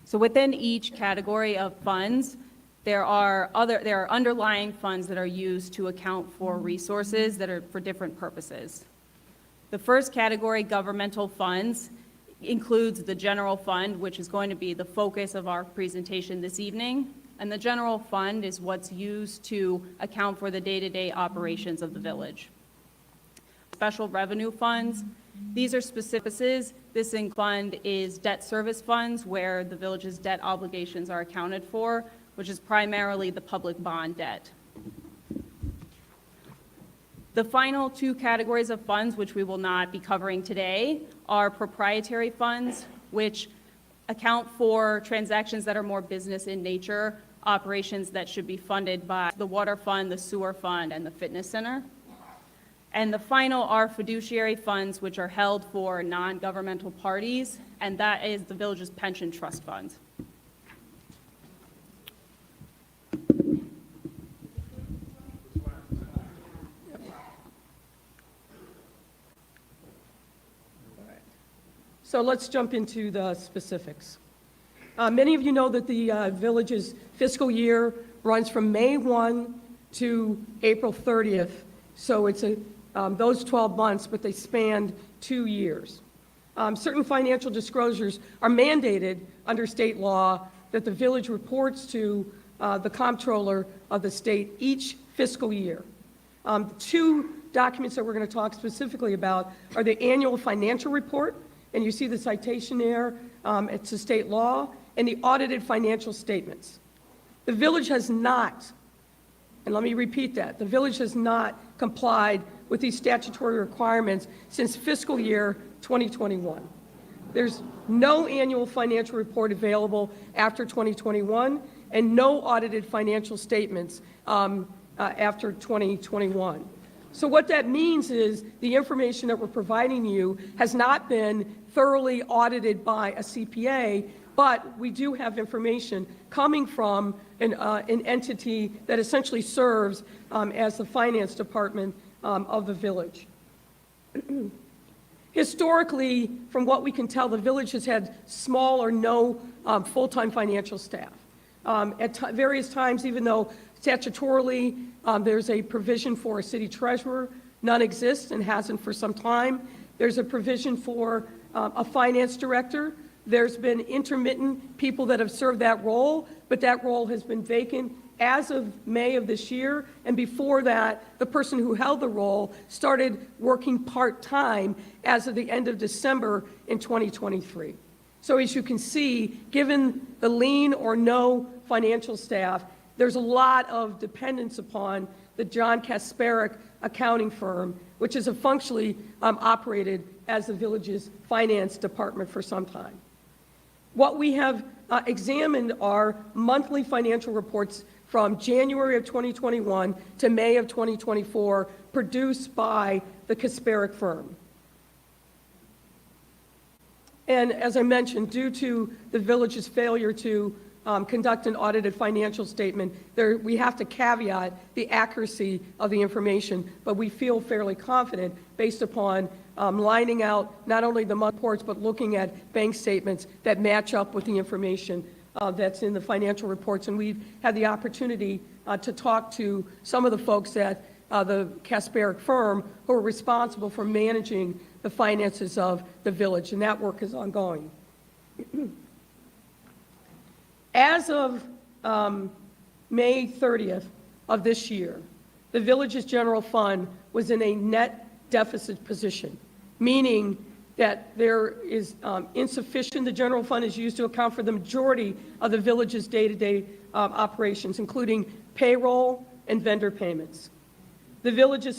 So within each category of funds, there are underlying funds that are used to account for resources that are for different purposes. The first category, governmental funds, includes the general fund, which is going to be the focus of our presentation this evening. And the general fund is what's used to account for the day-to-day operations of the village. Special revenue funds, these are specifics. This fund is debt service funds, where the village's debt obligations are accounted for, which is primarily the public bond debt. The final two categories of funds, which we will not be covering today, are proprietary funds, which account for transactions that are more business in nature, operations that should be funded by the water fund, the sewer fund, and the fitness center. And the final are fiduciary funds, which are held for non-governmental parties, and that is the village's pension trust fund. So let's jump into the specifics. Many of you know that the village's fiscal year runs from May 1 to April 30th. So it's those 12 months, but they spanned 2 years. Certain financial disclosures are mandated under state law that the village reports to the comptroller of the state each fiscal year. Two documents that we're going to talk specifically about are the annual financial report, and you see the citation there, it's a state law, and the audited financial statements. The village has not, and let me repeat that, the village has not complied with these statutory requirements since fiscal year 2021. There's no annual financial report available after 2021, and no audited financial statements after 2021. So what that means is the information that we're providing you has not been thoroughly audited by a CPA, but we do have information coming from an entity that essentially serves as the finance department of the village. Historically, from what we can tell, the village has had small or no full-time financial staff. At various times, even though statutorily there's a provision for a city treasurer, none exists and hasn't for some time. There's a provision for a finance director. There's been intermittent people that have served that role, but that role has been vacant as of May of this year, and before that, the person who held the role started working part-time as of the end of December in 2023. So as you can see, given the lean or no financial staff, there's a lot of dependence upon the John Kasparic accounting firm, which has functionally operated as the village's finance department for some time. What we have examined are monthly financial reports from January of 2021 to May of 2024, produced by the Kasparic firm. And as I mentioned, due to the village's failure to conduct an audited financial statement, we have to caveat the accuracy of the information, but we feel fairly confident based upon lining out not only the month reports, but looking at bank statements that match up with the information that's in the financial reports. And we've had the opportunity to talk to some of the folks at the Kasparic firm who are responsible for managing the finances of the village, and that work is ongoing. As of May 30th of this year, the village's general fund was in a net deficit position, meaning that there is insufficient. The general fund is used to account for the majority of the village's day-to-day operations, including payroll and vendor payments. The village's